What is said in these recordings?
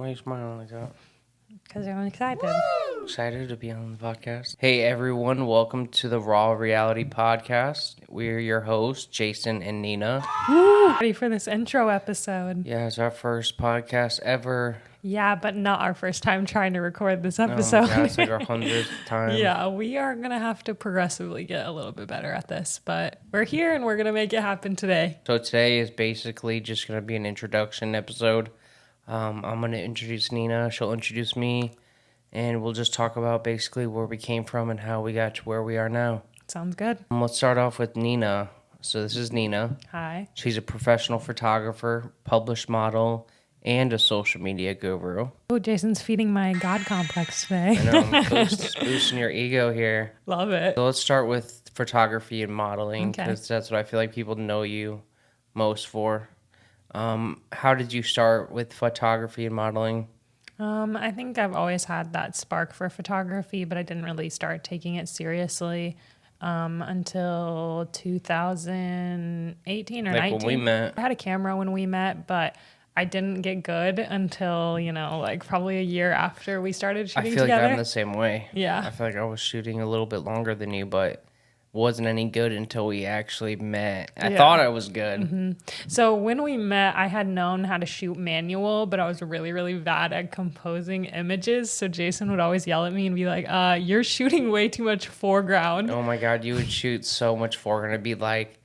Why are you smiling like that? Because I'm excited. Excited to be on the podcast. Hey everyone, welcome to the Raw Reality Podcast. We're your hosts, Jason and Nina. Woo! Ready for this intro episode. Yeah, it's our first podcast ever. Yeah, but not our first time trying to record this No, episode. yeah, it's like our 100th time. Yeah, we are going to have to progressively get a little bit better at this, but we're here and we're going to make it happen today. So today is basically just going to be an introduction episode. I'm going to introduce Nina, she'll introduce me, and we'll just talk about basically where we came from and how we got to where we are now. Sounds good. Let's start off with Nina. So this is Nina. Hi. She's a professional photographer, published model, and a social media guru. Oh, Jason's feeding my God complex today. I know, I'm boosting your ego here. Love it. So let's start with photography and modeling, Okay. because that's what I feel like people know you most for. How did you start with photography and modeling? I think I've always had that spark for photography, but I didn't really start taking it seriously until 2018 or 19. When we met. I had a camera when we met, but I didn't get good until, probably a year after we started shooting I feel together. like I'm the same way. Yeah. I feel like I was shooting a little bit longer than you, but wasn't any good until we actually met. I thought I was good. Mm-hmm. So when we met, I had known how to shoot manual, but I was really, really bad at composing images. So Jason would always yell at me and be like, you're shooting way too much foreground. Oh my God, you would shoot so much foreground. It'd be like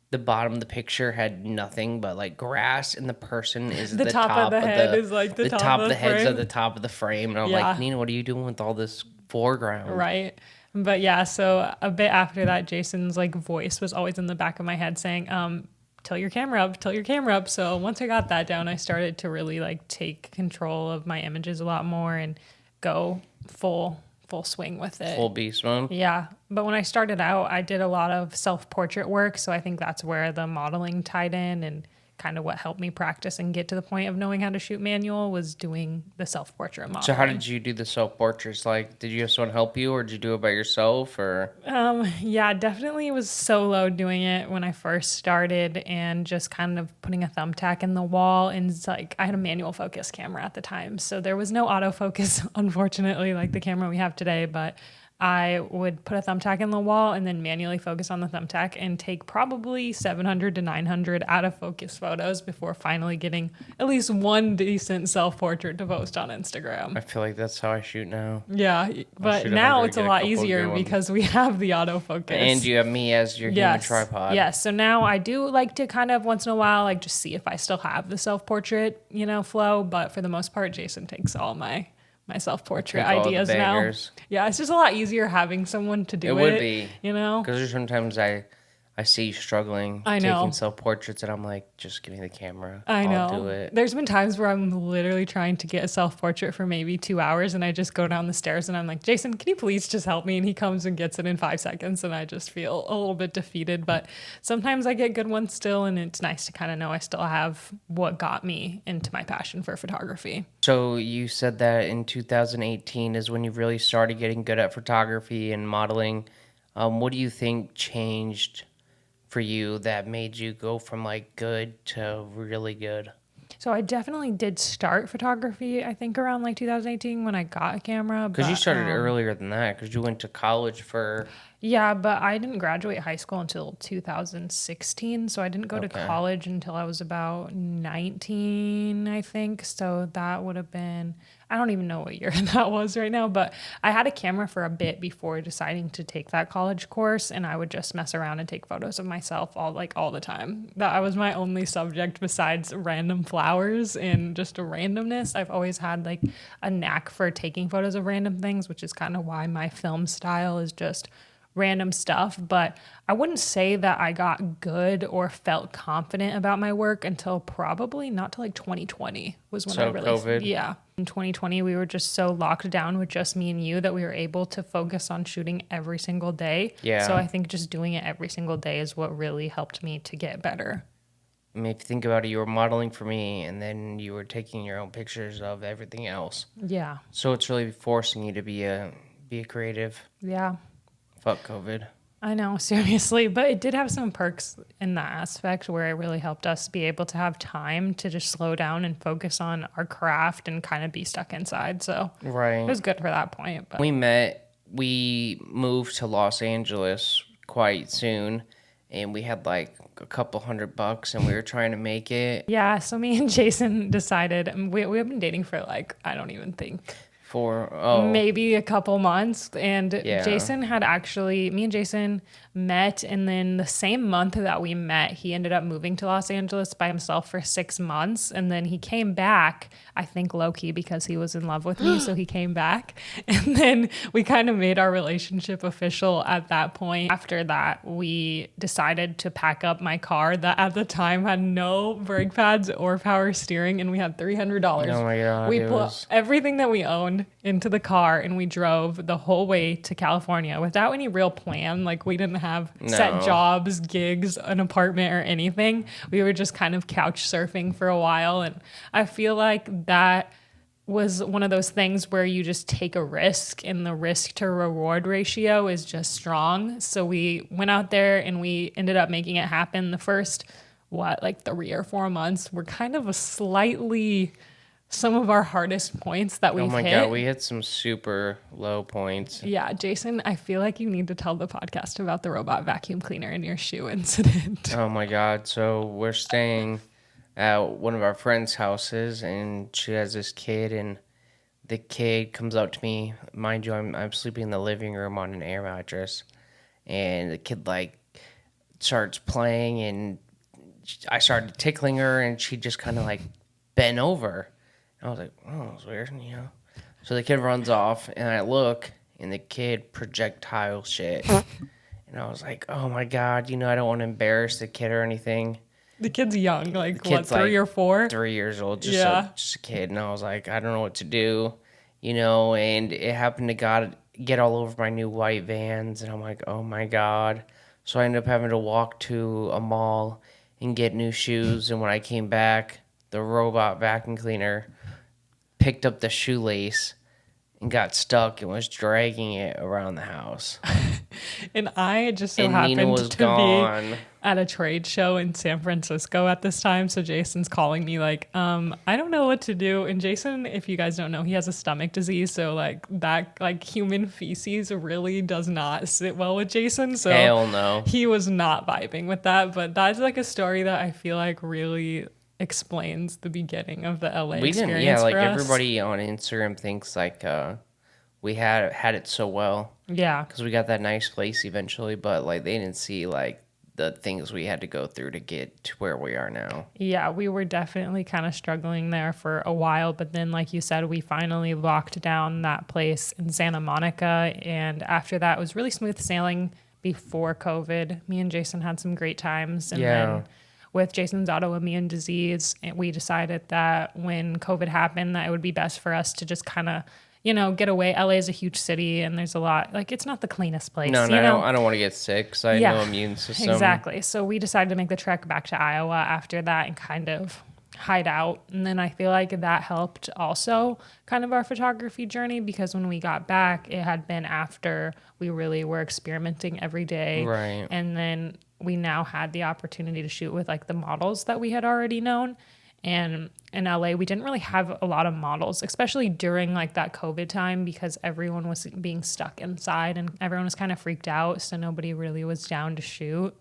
the bottom of the picture had nothing but like grass, and the person is The top of the head is like the top of the head's frame. at the top of the frame. And I'm like, Nina, what are you doing with all this foreground? Right. But yeah, so a bit after that, Jason's voice was always in the back of my head saying, tilt your camera up, tilt your camera up. So once I got that down, I started to really take control of my images a lot more and go full swing with it. Full beast mode. Yeah. But when I started out, I did a lot of self-portrait work. So I think that's where the modeling tied in, and kind of what helped me practice and get to the point of knowing how to shoot manual was doing the self-portrait modeling. So how did you do the self-portraits? Did you have someone help you, or did you do it by yourself? Or Yeah, definitely was solo doing it when I first started, and just kind of putting a thumbtack in the wall. And I had a manual focus camera at the time, so there was no autofocus, unfortunately, like the camera we have today, but I would put a thumbtack in the wall and then manually focus on the thumbtack and take probably 700 to 900 out of focus photos before finally getting at least one decent self-portrait to post on Instagram. I feel like that's how I shoot now. Yeah, but shoot now 100, it's a get a lot couple easier good ones. because we have the autofocus. And you have me as your human tripod. Yes. So now I do like to kind of once in a while, just see if I still have the self-portrait, flow. But for the most part, Jason takes all my self-portrait Take all the ideas now. bangers. Yeah, it's just a lot easier having someone to do it. It would be. Because there's sometimes I see you struggling I know. taking self-portraits, and I'm like, just give me the camera. I know. I'll do it. There's been times where I'm literally trying to get a self-portrait for maybe 2 hours, and I just go down the stairs and I'm like, Jason, can you please just help me? And he comes and gets it in 5 seconds, and I just feel a little bit defeated. But sometimes I get good ones still, and it's nice to kind of know I still have what got me into my passion for photography. So you said that in 2018 is when you really started getting good at photography and modeling. What do you think changed for you that made you go from good to really good? So I definitely did start photography, I think around 2018 when I got a camera. Because you started earlier than that, because you went to college for... Yeah, but I didn't graduate high school until 2016, so I didn't go to college until I was about 19, I think. So that would have been, I don't even know what year that was right now, but I had a camera for a bit before deciding to take that college course, and I would just mess around and take photos of myself all the time. That was my only subject besides random flowers and just a randomness. I've always had a knack for taking photos of random things, which is kind of why my film style is just random stuff. But I wouldn't say that I got good or felt confident about my work until probably not till 2020 was when I really... COVID. Yeah. In 2020, we were just so locked down with just me and you that we were able to focus on shooting every single day. Yeah. So I think just doing it every single day is what really helped me to get better. I mean, if you think about it, you were modeling for me, and then you were taking your own pictures of everything else. Yeah. So it's really forcing you to be a creative. Yeah. Fuck COVID. I know, seriously, but it did have some perks in that aspect where it really helped us be able to have time to just slow down and focus on our craft and kind of be stuck inside. So it Right. was good for that point. But We moved to Los Angeles quite soon, and we had like a couple $100 and we were trying to make it yeah, so me and Jason decided, and we have been dating for like, I don't even think for, maybe a couple months. And yeah. Jason had actually, me and Jason met. And then the same month that we met, he ended up moving to Los Angeles by himself for 6 months. And then he came back, I think low key because he was in love with me. So he came back. And then we kind of made our relationship official at that point. After that, we decided to pack up my car that at the time had no brake pads or power steering. And we had $300. Oh my God. We It put was, everything that we owned into the car and we drove the whole way to California without any real plan. Like we didn't have set no. jobs, gigs, an apartment or anything. We were just kind of couch surfing for a while. And I feel like that was one of those things where you just take a risk and the risk to reward ratio is just strong. So we went out there and we ended up making it happen. The first, like 3 or 4 months were kind of a slightly some of our hardest points that Oh we've my hit. God. We hit some super low points. Yeah, Jason, I feel like you need to tell the podcast about the robot vacuum cleaner in your shoe incident. Oh my God. So we're staying at one of our friends' houses, and she has this kid, and the kid comes up to me. Mind you, I'm sleeping in the living room on an air mattress, and the kid like starts playing, and I started tickling her, and she just kind of like bent over. I was like, oh, that's weird, you know. So the kid runs off, and I look, and the kid projectile shit. And I was like, oh my God, you know, I don't want to embarrass the kid or anything. The kid's young, The like what, kid's 3 or 4? 3 years old, Yeah. just a kid. And I was like, I don't know what to do, you know. And it happened to get all over my new white Vans. And I'm like, oh my God. So I ended up having to walk to a mall and get new shoes. And when I came back, the robot vacuum cleaner picked up the shoelace and got stuck and was dragging it around the house. And I just so And Nina happened was to gone. be at a trade show in San Francisco at this time. So Jason's calling me like, I don't know what to do. And Jason, if you guys don't know, he has a stomach disease. So like that, like human feces really does not sit well with Jason. So Hell no. he was not vibing with that. But that's like a story that I feel like really explains the beginning of the LA We didn't, experience yeah, like for us. everybody on Instagram thinks like we had it so well Yeah. because we got that nice place eventually, but like they didn't see like the things we had to go through to get to where we are now. Yeah, we were definitely kind of struggling there for a while, but then like you said, we finally locked down that place in Santa Monica, and after that it was really smooth sailing before COVID. Me and Jason had some great times, and Yeah. then with Jason's autoimmune disease, we decided that when COVID happened that it would be best for us to just kind of, you know, get away. LA is a huge city and there's a lot, like it's not the cleanest place. No, you know? I don't want to get sick because I have no immune system. Exactly. So we decided to make the trek back to Iowa after that and kind of hide out. And then I feel like that helped also kind of our photography journey because when we got back, it had been after we really were experimenting every day. Right. And then we now had the opportunity to shoot with like the models that we had already known. And in LA, we didn't really have a lot of models, especially during like that COVID time because everyone was being stuck inside and everyone was kind of freaked out. So nobody really was down to shoot.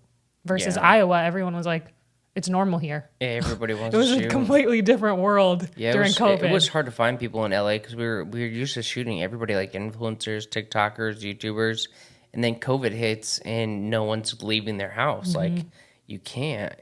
Versus Yeah. Iowa, everyone was like, it's normal here. Everybody wants It was to a shoot. completely different world during COVID. It was hard to find people in LA because we were used to shooting everybody like influencers, TikTokers, YouTubers, and then COVID hits and no one's leaving their house. Mm-hmm. Like you can't,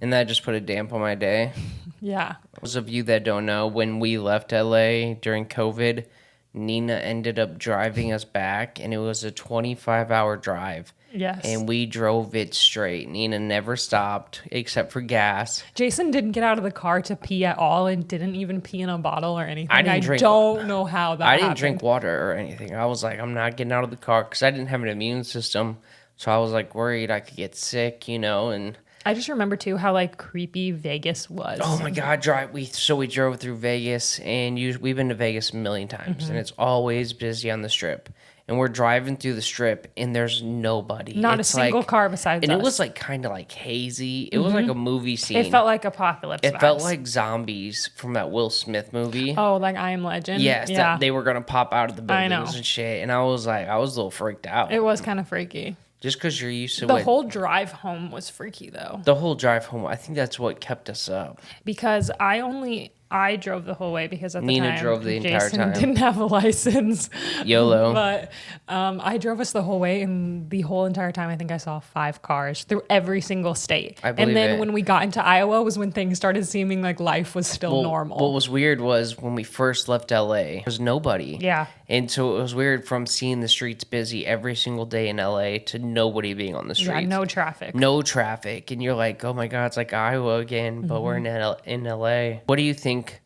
and that just put a damp on my day. Yeah. Those of you that don't know, when we left LA during COVID, Nina ended up driving us back, and it was a 25-hour drive. Yes. And we drove it straight. Nina never stopped except for gas. Jason didn't get out of the car to pee at all and didn't even pee in a bottle or anything. I didn't drink- don't know how that I didn't happened. drink water or anything. I was like, I'm not getting out of the car because I didn't have an immune system. So I was like worried I could get sick, you know, and I just remember too how like creepy Vegas was. oh my God, we drove through Vegas, and we've been to Vegas a million times, and it's always busy on the strip. and we're driving through the strip, and there's nobody. Not a It's single like, car besides and us. it was like kind of like hazy. It was like a movie scene. It felt like apocalypse It vibes. felt like zombies from that Will Smith movie. Oh, like I Am Legend? Yes, Yeah. that they were gonna pop out of the I know. buildings and shit. And I was a little freaked out. It was kind of freaky. Just because you're used to The what whole drive home was freaky, though. the whole drive home. I think that's what kept us up. Because I drove the whole way because at the Nina time drove the entire Jason time. didn't have a license. YOLO. But I drove us the whole way, and the whole entire time I think I saw 5 cars through every single state. I believe and then it. when we got into Iowa was when things started seeming like life was still normal. What was weird was when we first left LA, there was nobody. Yeah. And so it was weird from seeing the streets busy every single day in LA to nobody being on the streets. Yeah, no traffic. No traffic. And you're like, oh my God, it's like Iowa again, but we're in LA. What do you think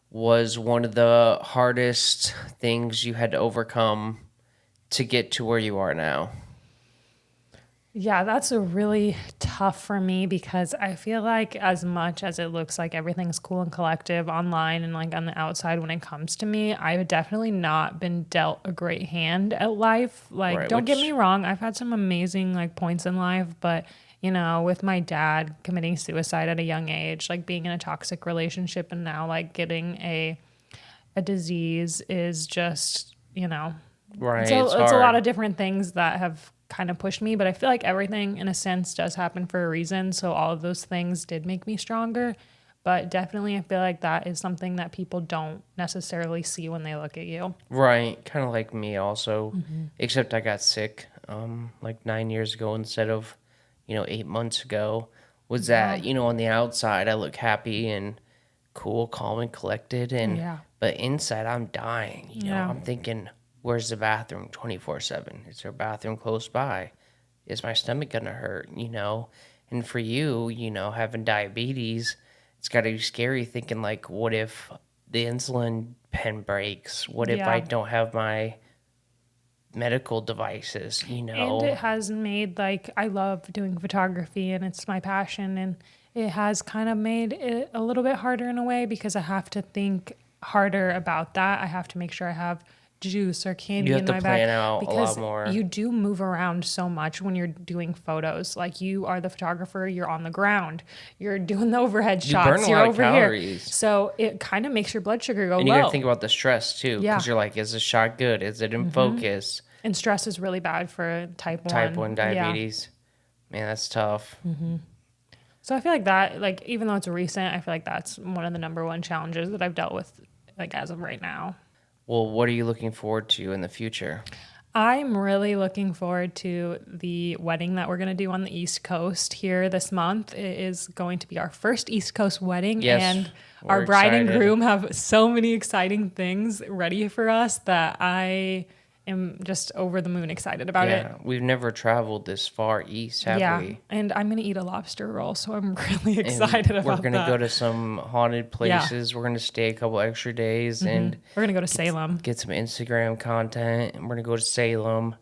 was one of the hardest things you had to overcome to get to where you are now? Yeah, that's a really tough for me because I feel like as much as it looks like everything's cool and collective online and like on the outside when it comes to me, I've definitely not been dealt a great hand at life. Like, Right, don't get me wrong, I've had some amazing like points in life, but you know, with my dad committing suicide at a young age, like being in a toxic relationship and now like getting a disease is just, you know, Right. so it's it's a hard. lot of different things that have kind of pushed me, but I feel like everything in a sense does happen for a reason. So all of those things did make me stronger. But definitely I feel like that is something that people don't necessarily see when they look at you. Right. Kind of like me also, except I got sick like 9 years ago instead of, 8 months ago. Was that, on the outside, I look happy and cool, calm and collected. Yeah. But inside, I'm dying. Yeah. I'm thinking, where's the bathroom 24/7? Is there a bathroom close by? Is my stomach going to hurt? And for you, having diabetes, it's got to be scary thinking, like, what if the insulin pen breaks? What if I Yeah. don't have my medical devices, And it has made like I love doing photography and it's my passion, and it has kind of made it a little bit harder in a way because I have to think harder about that. I have to make sure I have juice or candy You have in to my plan bag out a because lot more. you do move around so much when you're doing photos. Like you are the photographer, you're on the ground, you're doing the overhead You shots, burn a you're lot of over calories. here. So it kind of makes your blood sugar go And you low. got to think about the stress too, Yeah. because you're like, is the shot good? Is it in focus? And stress is really bad for type 1. Type 1 Yeah. diabetes. Man, that's tough. So I feel like that, like, even though it's recent, I feel like that's one of the number one challenges that I've dealt with, like, as of right now. Well, what are you looking forward to in the future? I'm really looking forward to the wedding that we're going to do on the East Coast here this month. It is going to be our first East Coast wedding. Yes, And we're our bride and excited. groom have so many exciting things ready for us that I am just over the moon excited about it. Yeah, we've never traveled this far east, have we? And I'm going to eat a lobster roll, so I'm really And excited about that. we're gonna go to some haunted places. We're gonna stay a couple extra days and We're going to go to Salem. get some Instagram content. And we're gonna go to Salem.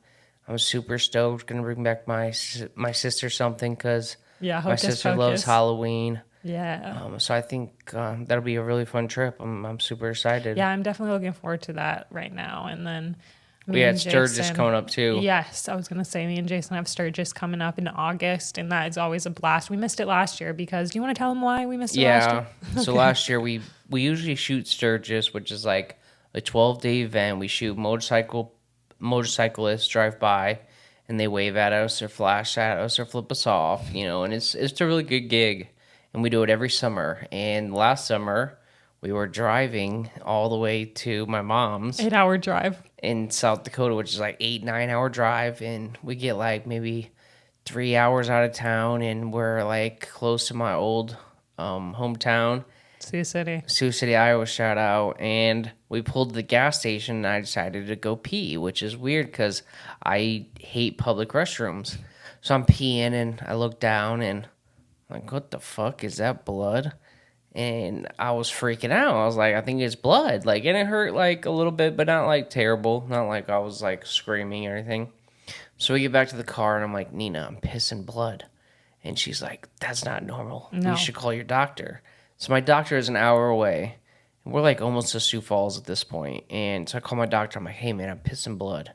I'm super stoked. Gonna bring back my sister something because Yeah, my Hocus sister Pocus. loves Halloween. Yeah. So I think that'll be a really fun trip. I'm super excited. Yeah, I'm definitely looking forward to that right now. And then We had Sturgis coming up too. Yes, I was going to say me and Jason have Sturgis coming up in August, and that is always a blast. We missed it last year because, do you want to tell them why we missed it last year? Yeah. So last year we usually shoot Sturgis, which is like a 12-day event. We shoot motorcyclists drive by and they wave at us or flash at us or flip us off, and it's a really good gig. And we do it every summer. And last summer we were driving all the way to my mom's 8-hour drive. in South Dakota, which is like 8-9 hour drive, and we get like maybe 3 hours out of town, and we're like close to my old hometown, Sioux City. Iowa. Shout out. And we pulled to the gas station, and I decided to go pee, which is weird because I hate public restrooms. So I'm peeing, and I look down, and I'm like, what the fuck is that, blood? And I was freaking out. I was like, I think it's blood. Like, and it hurt like a little bit, but not like terrible. Not like I was like screaming or anything. So we get back to the car and I'm like, Nina, I'm pissing blood. And she's like, that's not normal. No. You should call your doctor. So my doctor is an hour away. And we're like almost to Sioux Falls at this point. And so I call my doctor. I'm like, hey man, I'm pissing blood.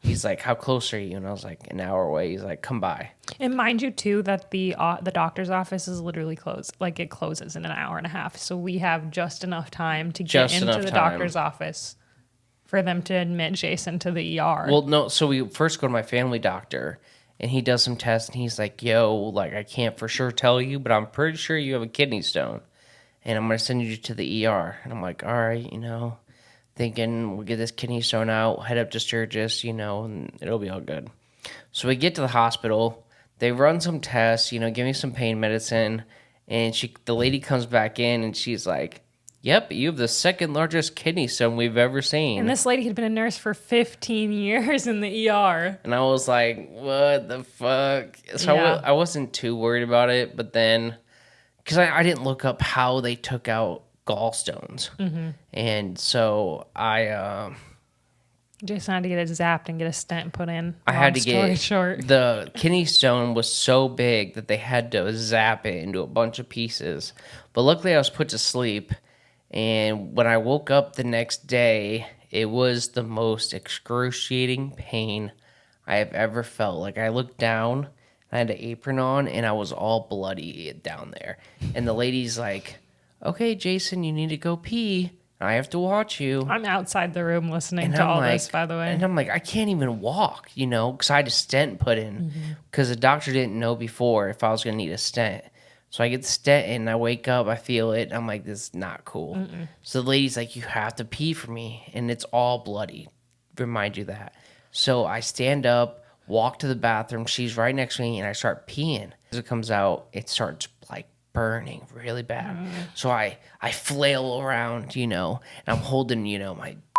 He's like, how close are you? And I was like, an hour away. He's like, come by. And mind you, too, that the doctor's office is literally closed. Like, it closes in an hour and a half. So we have just enough time to get into the doctor's office for them to admit Jason to the ER. Well, no. So we first go to my family doctor, and he does some tests, and he's like, yo, like, I can't for sure tell you, but I'm pretty sure you have a kidney stone, and I'm going to send you to the ER. And I'm like, all right, thinking we'll get this kidney stone out, head up to Sturgis, and it'll be all good. So we get to the hospital. They run some tests, give me some pain medicine, and the lady comes back in, and she's like, yep, you have the second largest kidney stone we've ever seen. And this lady had been a nurse for 15 years in the ER. And I was like, what the fuck? So yeah. I wasn't too worried about it, but then, because I didn't look up how they took out gallstones. Mm-hmm. And so Jason had to get it zapped and get a stent put in. I had to get short. The kidney stone was so big that they had to zap it into a bunch of pieces. But luckily I was put to sleep. And when I woke up the next day, it was the most excruciating pain I have ever felt. Like, I looked down, I had an apron on, and I was all bloody down there. And the lady's like, okay, Jason, you need to go pee. I have to watch you. I'm outside the room listening to all this, by the way. And I'm like, I can't even walk, because I had a stent put in. Because the doctor didn't know before if I was going to need a stent. So I get the stent and I wake up, I feel it. I'm like, this is not cool. Mm-mm. So the lady's like, you have to pee for me. And it's all bloody. Remind you that. So I stand up, walk to the bathroom. She's right next to me and I start peeing. As it comes out, it starts like burning really bad. So I flail around, and I'm holding,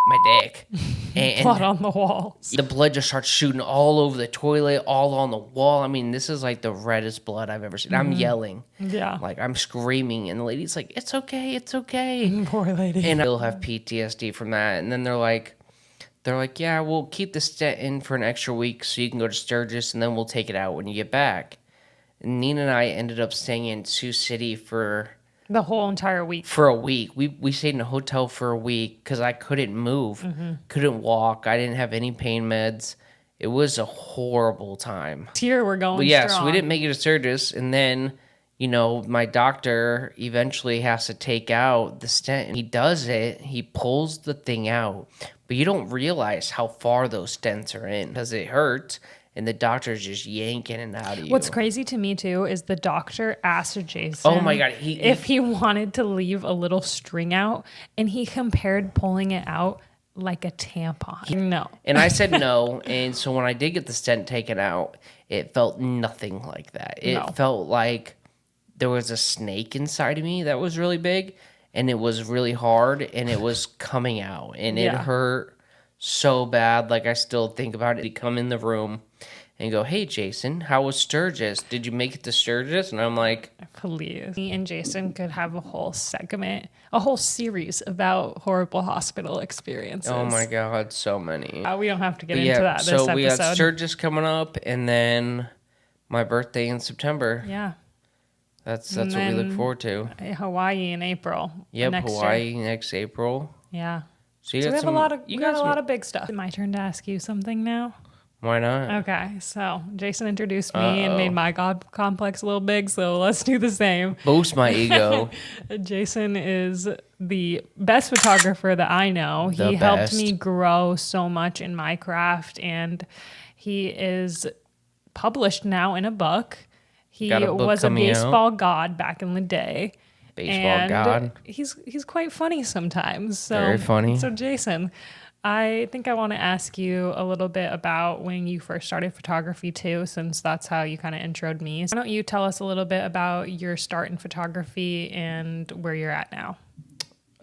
my dick. And blood on the walls. The blood just starts shooting all over the toilet, all on the wall. I mean, this is like the reddest blood I've ever seen. I'm yelling. Yeah. Like, I'm screaming. And the lady's like, it's okay, it's okay. Poor lady. And I still have PTSD from that. And then they're like, yeah, we'll keep the stent in for an extra week so you can go to Sturgis, and then we'll take it out when you get back. And Nina and I ended up staying in Sioux City for... the whole entire week. For a week. We stayed in a hotel for a week because I couldn't move, couldn't walk. I didn't have any pain meds. It was a horrible time. Here we're going strong. So we didn't make it to Sturgis. And then, my doctor eventually has to take out the stent. He does it. He pulls the thing out. But you don't realize how far those stents are in because it hurts. And the doctor's just yanking it out of you. What's crazy to me, too, is the doctor asked Jason oh my God, if he wanted to leave a little string out, and he compared pulling it out like a tampon. No. And I said no. And so when I did get the stent taken out, it felt nothing like that. It felt like there was a snake inside of me that was really big, and it was really hard, and it was coming out. And it hurt so bad. Like, I still think about it. He'd come in the room and go, hey, Jason, how was Sturgis? Did you make it to Sturgis? And I'm like, please. Me and Jason could have a whole segment, a whole series about horrible hospital experiences. Oh my God, so many. We don't have to get into that this episode. So we got Sturgis coming up, and then my birthday in September. Yeah. That's what we look forward to. Hawaii in April. Yep, Hawaii next April. Yeah. So we have a lot of big stuff. It's my turn to ask you something now. Why not? Okay, so Jason introduced me and made my God complex a little big, so let's do the same. Boost my ego. Jason is the best photographer that I know. He helped me grow so much in my craft, and he is published now in a book. He was a baseball god back in the day. Baseball god. He's quite funny sometimes. So, very funny. So Jason, I think I want to ask you a little bit about when you first started photography too, since that's how you kind of introed me. So why don't you tell us a little bit about your start in photography and where you're at now?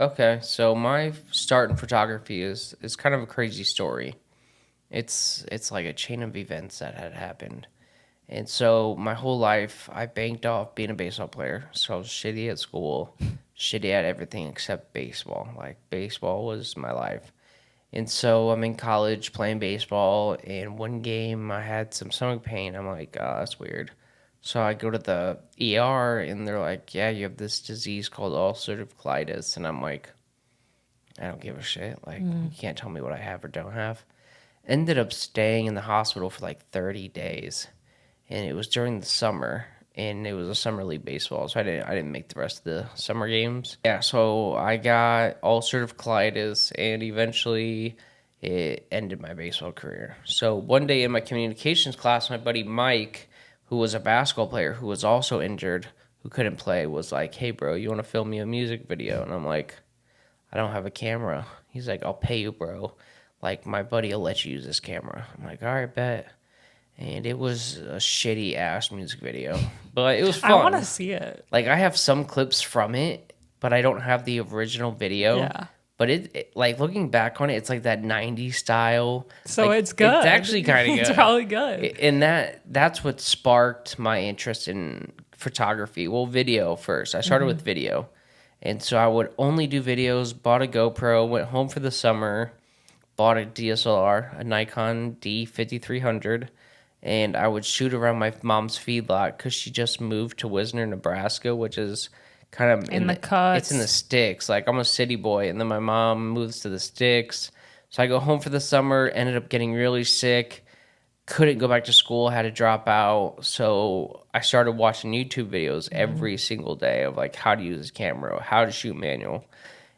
Okay, so my start in photography is kind of a crazy story. It's like a chain of events that had happened. And so my whole life, I banked off being a baseball player. So I was shitty at school, shitty at everything except baseball. Like, baseball was my life. And so I'm in college playing baseball, and one game I had some stomach pain. I'm like, oh, that's weird. So I go to the ER, and they're like, yeah, you have this disease called ulcerative colitis. And I'm like, I don't give a shit. Like, you can't tell me what I have or don't have. Ended up staying in the hospital for like 30 days, and it was during the summer, and it was a summer league baseball, so I didn't make the rest of the summer games. Yeah, so I got ulcerative colitis, and eventually it ended my baseball career. So one day in my communications class, my buddy Mike, who was a basketball player who was also injured, who couldn't play, was like, "Hey, bro, you want to film me a music video?" And I'm like, "I don't have a camera." He's like, "I'll pay you, bro. Like, my buddy will let you use this camera." I'm like, "All right, bet." And it was a shitty ass music video, but it was I want to fun. see it. Like, I have some clips from it, but I don't have the original video. Yeah. But like looking back on it, it's like that '90s style. So Like, it's it's good. actually kind of It's good. probably good. And that's what sparked my interest in photography. Well, video first. I started with video. And so I would only do videos, bought a GoPro, went home for the summer, bought a DSLR, a Nikon D5300, and I would shoot around my mom's feedlot because she just moved to Wisner, Nebraska, which is kind of In the it's in the cuts. sticks. Like, I'm a city boy, and then my mom moves to the sticks. So I go home for the summer, ended up getting really sick, couldn't go back to school, had to drop out. So I started watching YouTube videos every single day of like how to use this camera, how to shoot manual.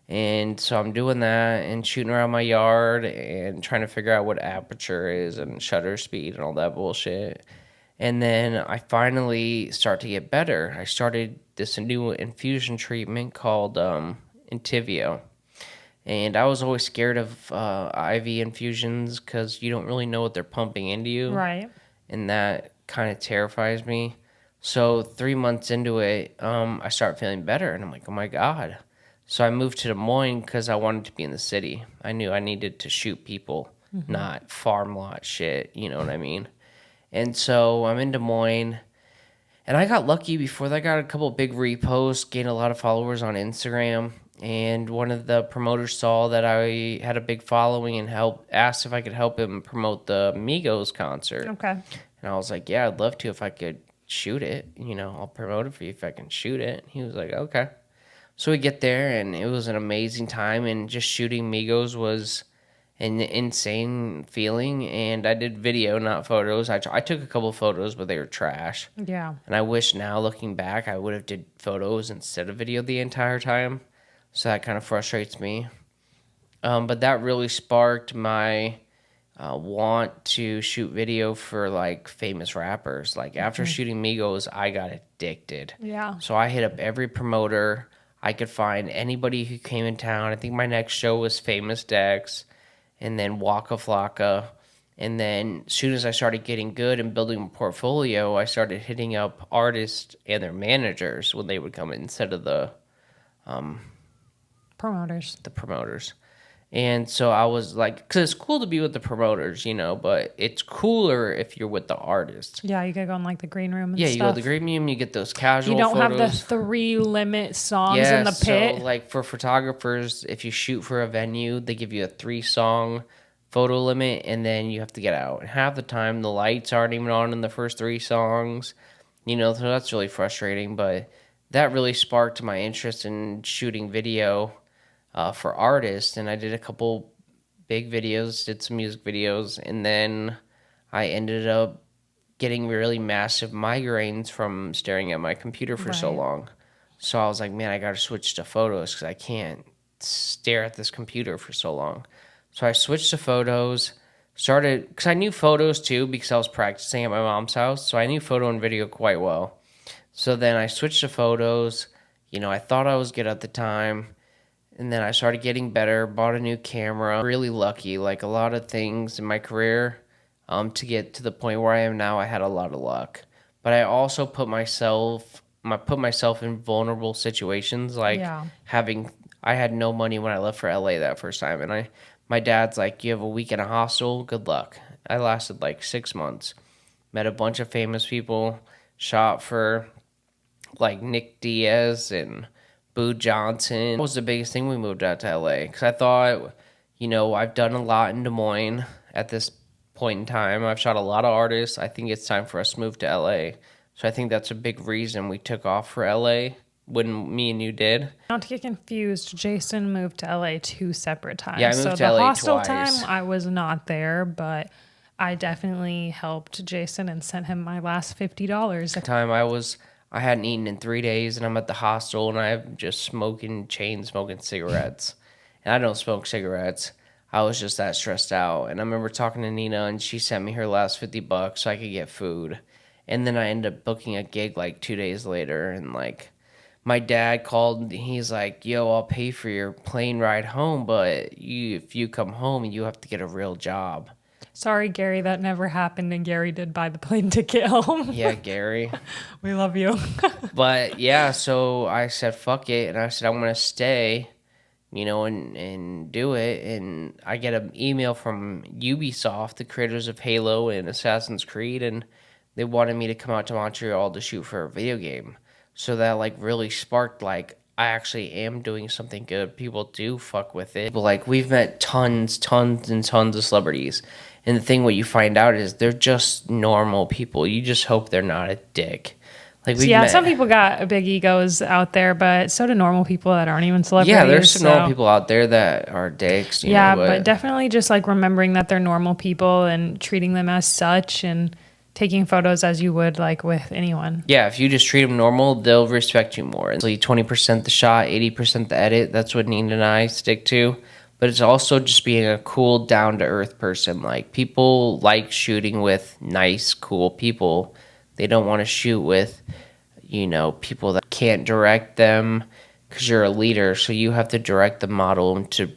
And so I'm doing that and shooting around my yard and trying to figure out what aperture is and shutter speed and all that bullshit. And then I finally start to get better. I started this new infusion treatment called Intivio. And I was always scared of IV infusions because you don't really know what they're pumping into you. Right. And that kind of terrifies me. So 3 months into it, I start feeling better. And I'm like, oh my God. So I moved to Des Moines because I wanted to be in the city. I knew I needed to shoot people, not farm lot shit. You know what I mean? And so I'm in Des Moines. And I got lucky before that. I got a couple of big reposts, gained a lot of followers on Instagram. And one of the promoters saw that I had a big following and asked if I could help him promote the Migos concert. Okay. And I was like, yeah, I'd love to if I could shoot it. I'll promote it for you if I can shoot it. He was like, okay. So we get there, and it was an amazing time. And just shooting Migos was an insane feeling. And I did video, not photos. I took a couple photos, but they were trash. Yeah. And I wish now, looking back, I would have did photos instead of video the entire time. So that kind of frustrates me. But that really sparked my want to shoot video for like famous rappers. Like after shooting Migos, I got addicted. Yeah. So I hit up every promoter I could find, anybody who came in town. I think my next show was Famous Dex, and then Waka Flocka. And then as soon as I started getting good and building a portfolio, I started hitting up artists and their managers when they would come in instead of the Promoters. promoters. And so I was like, because it's cool to be with the promoters, but it's cooler if you're with the artist. Yeah, you could go in like the green room and Yeah, stuff. you go to the green room, you get those casual You don't photos. have the 3 limit songs Yeah, in the pit. so like for photographers, if you shoot for a venue, they give you a 3-song photo limit, and then you have to get out. And half the time, the lights aren't even on in the first 3 songs. So that's really frustrating. But that really sparked my interest in shooting video for artists, and I did a couple big videos, did some music videos, and then I ended up getting really massive migraines from staring at my computer for so Right. long. So I was like, man, I got to switch to photos because I can't stare at this computer for so long. So I switched to photos, started, because I knew photos too because I was practicing at my mom's house. So I knew photo and video quite well. So then I switched to photos. I thought I was good at the time. And then I started getting better, bought a new camera. Really lucky, like a lot of things in my career, to get to the point where I am now, I had a lot of luck. But I also put myself in vulnerable situations, like Yeah. I had no money when I left for LA that first time, and my dad's like, you have a week in a hostel, good luck. I lasted like 6 months, met a bunch of famous people, shot for like Nick Diaz and Boo Johnson. That was the biggest thing we moved out to LA because I thought, I've done a lot in Des Moines at this point in time. I've shot a lot of artists. I think it's time for us to move to LA. So I think that's a big reason we took off for LA when me and you did. Not to get confused, Jason moved to LA 2 separate times. Yeah, I moved so to the LA hostel twice. time, I was not there, but I definitely helped Jason and sent him my last $50. I hadn't eaten in 3 days, and I'm at the hostel, and I'm just chain smoking cigarettes. And I don't smoke cigarettes. I was just that stressed out. And I remember talking to Nina, and she sent me her last $50 so I could get food. And then I ended up booking a gig like 2 days later, and like my dad called. He's like, "Yo, I'll pay for your plane ride home, but if you come home, you have to get a real job." Sorry, Gary, that never happened, and Gary did buy the plane ticket home. Yeah, Gary. We love you. But yeah, so I said, fuck it. And I said, I'm going to stay, and do it. And I get an email from Ubisoft, the creators of Halo and Assassin's Creed, and they wanted me to come out to Montreal to shoot for a video game. So that like really sparked like I actually am doing something good. People do fuck with it. But like we've met tons and tons of celebrities. And the thing what you find out is they're just normal people. You just hope they're not a dick. Like some people got big egos out there, but so do normal people that aren't even celebrities. Yeah, there's some normal people out there that are dicks. But definitely just like remembering that they're normal people and treating them as such and taking photos as you would like with anyone. Yeah, if you just treat them normal, they'll respect you more. It's like 20% the shot, 80% the edit. That's what Nina and I stick to. But it's also just being a cool, down-to-earth person. Like, people like shooting with nice, cool people. They don't want to shoot with, people that can't direct them because you're a leader. So you have to direct the model into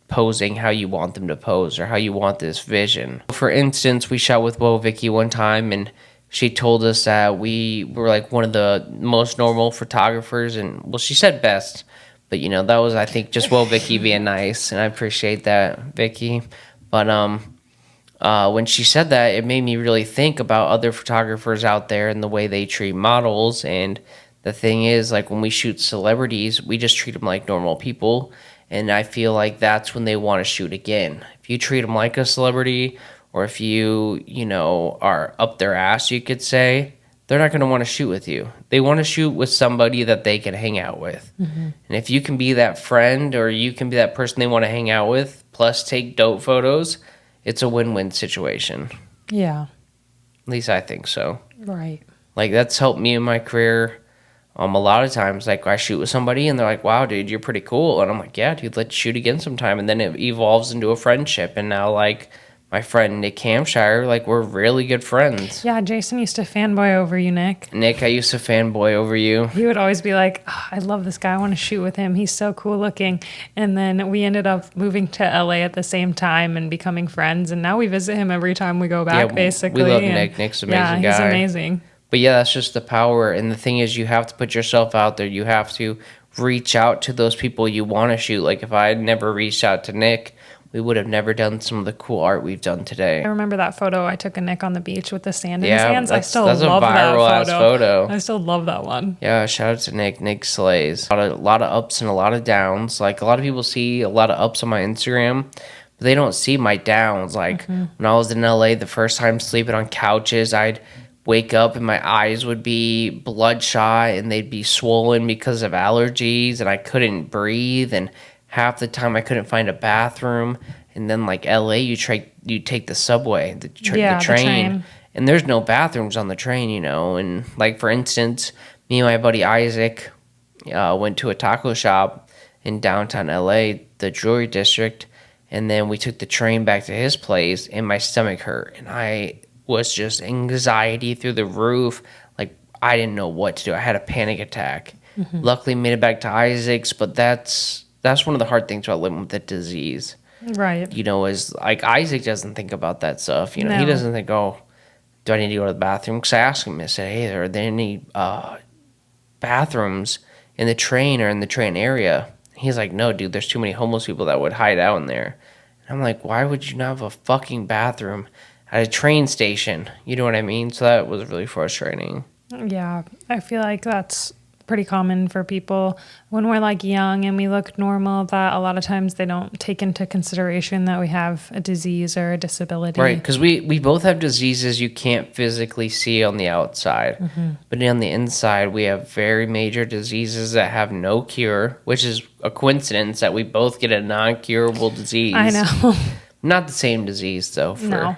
posing how you want them to pose or how you want this vision. For instance, we shot with Vicky one time, and she told us that we were like one of the most normal photographers. And, well, she said best. But, that was, I think, just Vicky being nice, and I appreciate that, Vicky. But when she said that, it made me really think about other photographers out there and the way they treat models. And the thing is, like, when we shoot celebrities, we just treat them like normal people. And I feel like that's when they want to shoot again. If you treat them like a celebrity, or if you, are up their ass, you could say, they're not going to want to shoot with you. They want to shoot with somebody that they can hang out with. Mm-hmm. And if you can be that friend or you can be that person they want to hang out with, plus take dope photos, it's a win-win situation. Yeah. At least I think so. Right. Like, that's helped me in my career a lot of times. Like, I shoot with somebody and they're like, wow, dude, you're pretty cool. And I'm like, yeah, dude, let's shoot again sometime. And then it evolves into a friendship. And now, like, my friend Nick Hampshire, like, we're really good friends. Yeah, Jason used to fanboy over you, Nick. Nick, I used to fanboy over you. He would always be like, oh, I love this guy. I want to shoot with him. He's so cool looking. And then we ended up moving to LA at the same time and becoming friends. And now we visit him every time we go back, basically. We love Nick. Nick's an amazing guy. Yeah, he's amazing. But yeah, that's just the power. And the thing is, you have to put yourself out there. You have to reach out to those people you want to shoot. Like, if I had never reached out to Nick, we would have never done some of the cool art we've done today. I remember that photo I took of Nick on the beach with the sand in his hands. I still love that photo. That's a viral-ass photo. I still love that one. Yeah, shout out to Nick. Nick slays. A lot of ups and a lot of downs. Like, a lot of people see a lot of ups on my Instagram, but they don't see my downs. Like, when I was in LA the first time sleeping on couches, I'd wake up and my eyes would be bloodshot and they'd be swollen because of allergies, and I couldn't breathe, and half the time I couldn't find a bathroom. And then, like, LA, you take the subway, the train, and there's no bathrooms on the train, And, like, for instance, me and my buddy Isaac went to a taco shop in downtown LA, the Jewelry District, and then we took the train back to his place, and my stomach hurt, and I was just anxiety through the roof. Like, I didn't know what to do. I had a panic attack. Mm-hmm. Luckily, made it back to Isaac's, but that's one of the hard things about living with the disease. Right. Is like Isaac doesn't think about that stuff. No. He doesn't think, oh, do I need to go to the bathroom? Because I asked him, I said, hey, are there any bathrooms in the train or in the train area? He's like, no, dude, there's too many homeless people that would hide out in there. And I'm like, why would you not have a fucking bathroom at a train station? You know what I mean? So that was really frustrating. Yeah, I feel like that's pretty common for people when we're like young and we look normal, that a lot of times they don't take into consideration that we have a disease or a disability. Right, because we both have diseases you can't physically see on the outside. But on the inside, we have very major diseases that have no cure, which is a coincidence that we both get a non-curable disease. I know. Not the same disease, though, for No.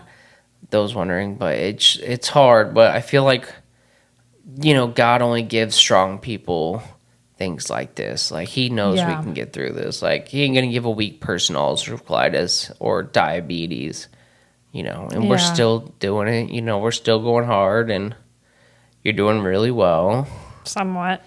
those wondering. But it's hard. But I feel like, God only gives strong people things like this. Like, he knows we can get through this. Like, he ain't going to give a weak person ulcerative colitis or diabetes, and we're still doing it. We're still going hard, and you're doing really well. Somewhat.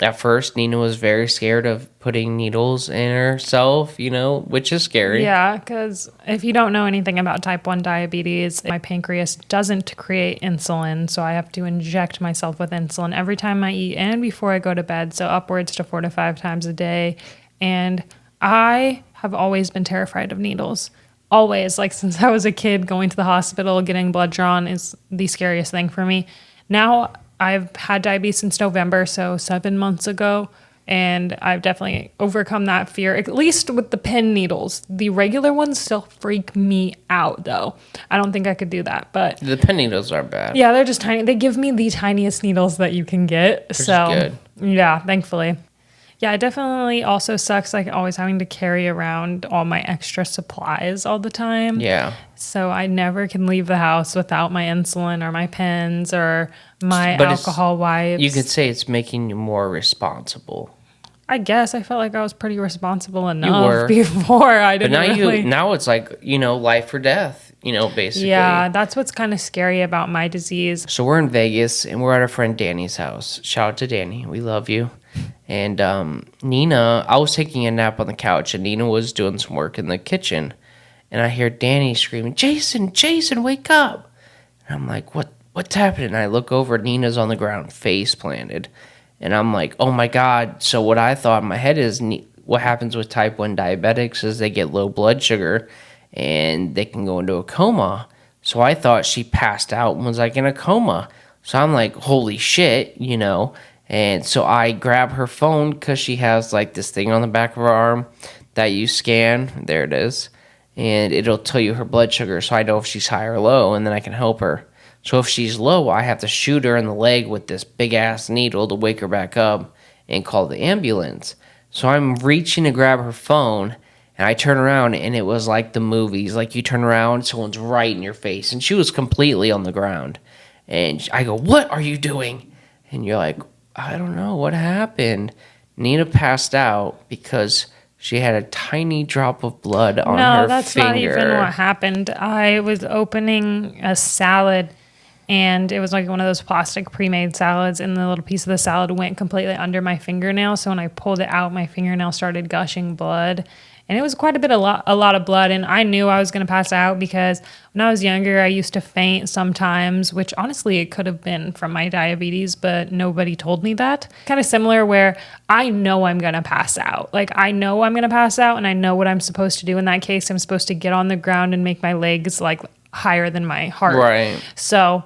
At first, Nina was very scared of putting needles in herself, which is scary. Yeah, because if you don't know anything about type 1 diabetes, my pancreas doesn't create insulin, so I have to inject myself with insulin every time I eat and before I go to bed, so upwards to 4 to 5 times a day. And I have always been terrified of needles. Always. Like, since I was a kid, going to the hospital, getting blood drawn is the scariest thing for me. Now, I've had diabetes since November, so 7 months ago, and I've definitely overcome that fear, at least with the pin needles. The regular ones still freak me out, though. I don't think I could do that, but... The pin needles aren't bad. Yeah, they're just tiny. They give me the tiniest needles that you can get, so... Good. Yeah, thankfully. Yeah, it definitely also sucks, like, always having to carry around all my extra supplies all the time. Yeah. So I never can leave the house without my insulin or my pens or my alcohol wipes. You could say it's making you more responsible. I guess I felt like I was pretty responsible enough before. I didn't But now it's like, life or death, basically. Yeah, that's what's kind of scary about my disease. So we're in Vegas, and we're at our friend Danny's house. Shout out to Danny. We love you. And Nina, I was taking a nap on the couch, and Nina was doing some work in the kitchen. And I hear Danny screaming, Jason, wake up. And I'm like, what's happening? And I look over, Nina's on the ground, face planted. And I'm like, oh my God. So what I thought in my head is what happens with type 1 diabetics is they get low blood sugar and they can go into a coma. So I thought she passed out and was like in a coma. So I'm like, holy shit, And so I grab her phone because she has like this thing on the back of her arm that you scan. There it is. And it'll tell you her blood sugar so I know if she's high or low, and then I can help her. So if she's low, I have to shoot her in the leg with this big-ass needle to wake her back up and call the ambulance. So I'm reaching to grab her phone, and I turn around, and it was like the movies. Like, you turn around, someone's right in your face, and she was completely on the ground. And I go, what are you doing? And you're like, I don't know, what happened? Nina passed out because... she had a tiny drop of blood on her finger. No, that's not even what happened. I was opening a salad, and it was like one of those plastic pre-made salads, and the little piece of the salad went completely under my fingernail. So when I pulled it out, my fingernail started gushing blood. And it was quite a lot of blood. And I knew I was going to pass out because when I was younger, I used to faint sometimes, which honestly, it could have been from my diabetes, but nobody told me that. Kind of similar where I know I'm going to pass out. Like, I know I'm going to pass out, and I know what I'm supposed to do in that case. I'm supposed to get on the ground and make my legs like higher than my heart. Right. So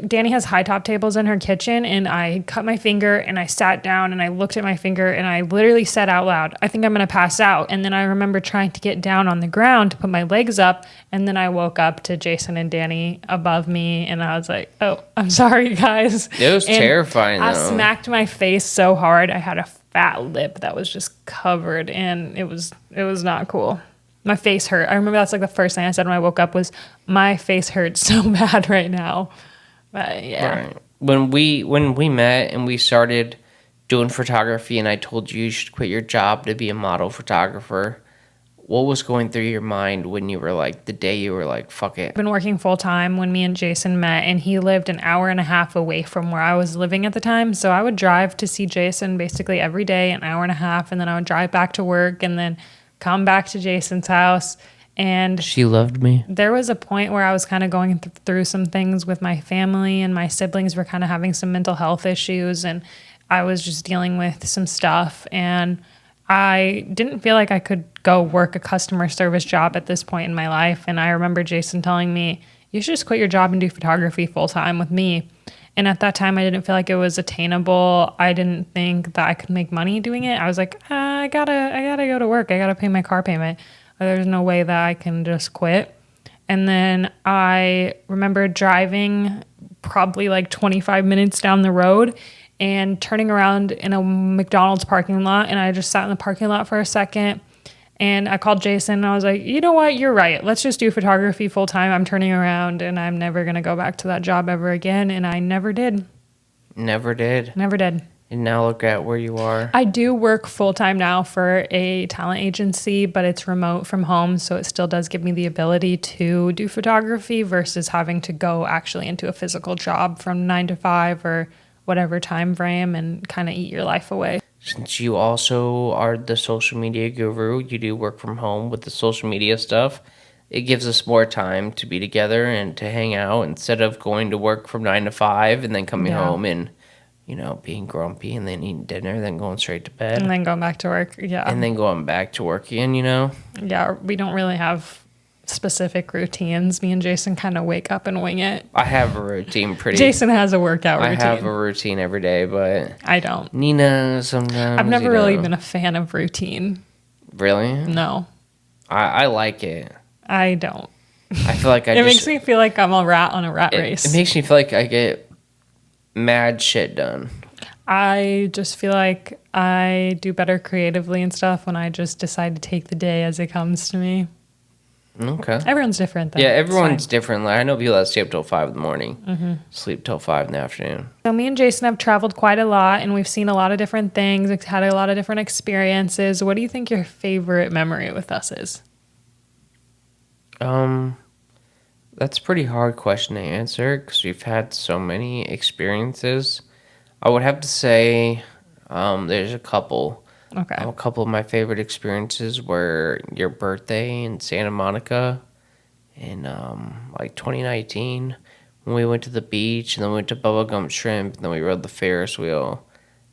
Danny has high top tables in her kitchen, and I cut my finger and I sat down and I looked at my finger and I literally said out loud, I think I'm going to pass out. And then I remember trying to get down on the ground to put my legs up. And then I woke up to Jason and Danny above me, and I was like, oh, I'm sorry, guys. It was terrifying, though. I smacked my face so hard. I had a fat lip that was just covered, and it was not cool. My face hurt. I remember that's like the first thing I said when I woke up was, my face hurts so bad right now. But yeah. Right. When we met and we started doing photography, and I told you should quit your job to be a model photographer, what was going through your mind when you were like, the day you were like, fuck it? I've been working full time when me and Jason met, and he lived an hour and a half away from where I was living at the time. So I would drive to see Jason basically every day, an hour and a half, and then I would drive back to work and then come back to Jason's house. And she loved me. There was a point where I was kind of going through some things with my family, and my siblings were kind of having some mental health issues, and I was just dealing with some stuff, and I didn't feel like I could go work a customer service job at this point in my life. And I remember Jason telling me, you should just quit your job and do photography full time with me. And at that time, I didn't feel like it was attainable. I didn't think that I could make money doing it. I was like, I gotta go to work. I gotta pay my car payment. There's no way that I can just quit. And then I remember driving probably like 25 minutes down the road and turning around in a McDonald's parking lot. And I just sat in the parking lot for a second. And I called Jason and I was like, you know what? You're right. Let's just do photography full time. I'm turning around and I'm never going to go back to that job ever again. And I never did. Never did. Never did. And now look at where you are. I do work full time now for a talent agency, but it's remote from home. So it still does give me the ability to do photography versus having to go actually into a physical job from 9 to 5 or whatever time frame and kind of eat your life away. Since you also are the social media guru, you do work from home with the social media stuff. It gives us more time to be together and to hang out instead of going to work from 9 to 5 and then coming home and, being grumpy and then eating dinner, then going straight to bed. And then going back to work. Yeah. And then going back to work again, Yeah, we don't really have specific routines. Me and Jason kind of wake up and wing it. I have a routine Jason has a workout routine. I have a routine every day, but I don't. Nina sometimes. I've never really been a fan of routine. Really? No. I like it. I don't. I feel like it makes me feel like I'm a rat on a rat race. It makes me feel like I get mad shit done. I just feel like I do better creatively and stuff when I just decide to take the day as it comes to me. Okay. Everyone's different, though. Yeah, everyone's different. Like, I know people that stay up till 5 in the morning, sleep till 5 in the afternoon. So me and Jason have traveled quite a lot, and we've seen a lot of different things, had a lot of different experiences. What do you think your favorite memory with us is? That's a pretty hard question to answer because we've had so many experiences. I would have to say there's a couple. Okay. A couple of my favorite experiences were your birthday in Santa Monica in like 2019 when we went to the beach and then we went to Bubblegum Shrimp and then we rode the Ferris wheel.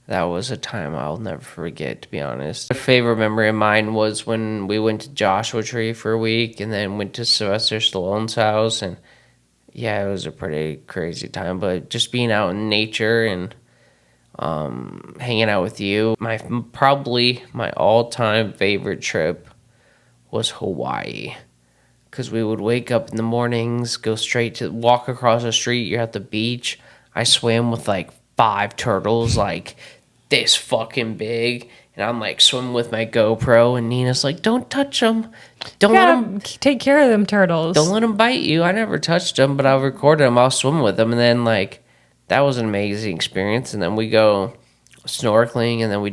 That was a time I'll never forget, to be honest. A favorite memory of mine was when we went to Joshua Tree for a week and then went to Sylvester Stallone's house. And yeah, it was a pretty crazy time, but just being out in nature and hanging out with you. Probably my all-time favorite trip was Hawaii, because we would wake up in the mornings, walk across the street, you're at the beach. I swam with like 5 turtles, like this fucking big, and I'm like swimming with my GoPro, and Nina's like, don't touch them. Don't let them take care of them turtles. Don't let them bite you. I never touched them, but I recorded them. I'll swim with them, and then like that was an amazing experience. And then we go snorkeling, and then we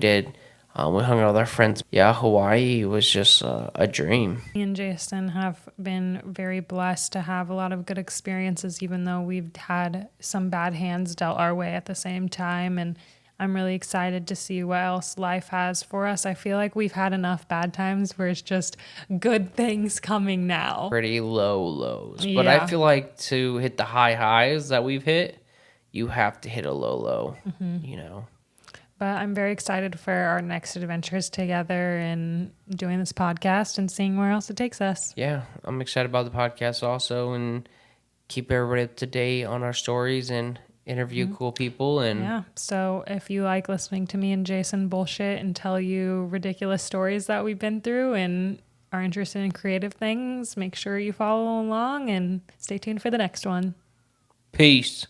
hung out with our friends. Yeah, Hawaii was just a dream. Me and Jason have been very blessed to have a lot of good experiences, even though we've had some bad hands dealt our way at the same time. And I'm really excited to see what else life has for us. I feel like we've had enough bad times where it's just good things coming now. Pretty low lows. Yeah. But I feel like to hit the high highs that we've hit, you have to hit a low low, But I'm very excited for our next adventures together and doing this podcast and seeing where else it takes us. Yeah, I'm excited about the podcast also, and keep everybody up to date on our stories and interview cool people. And yeah, so if you like listening to me and Jason bullshit and tell you ridiculous stories that we've been through and are interested in creative things, make sure you follow along and stay tuned for the next one. Peace.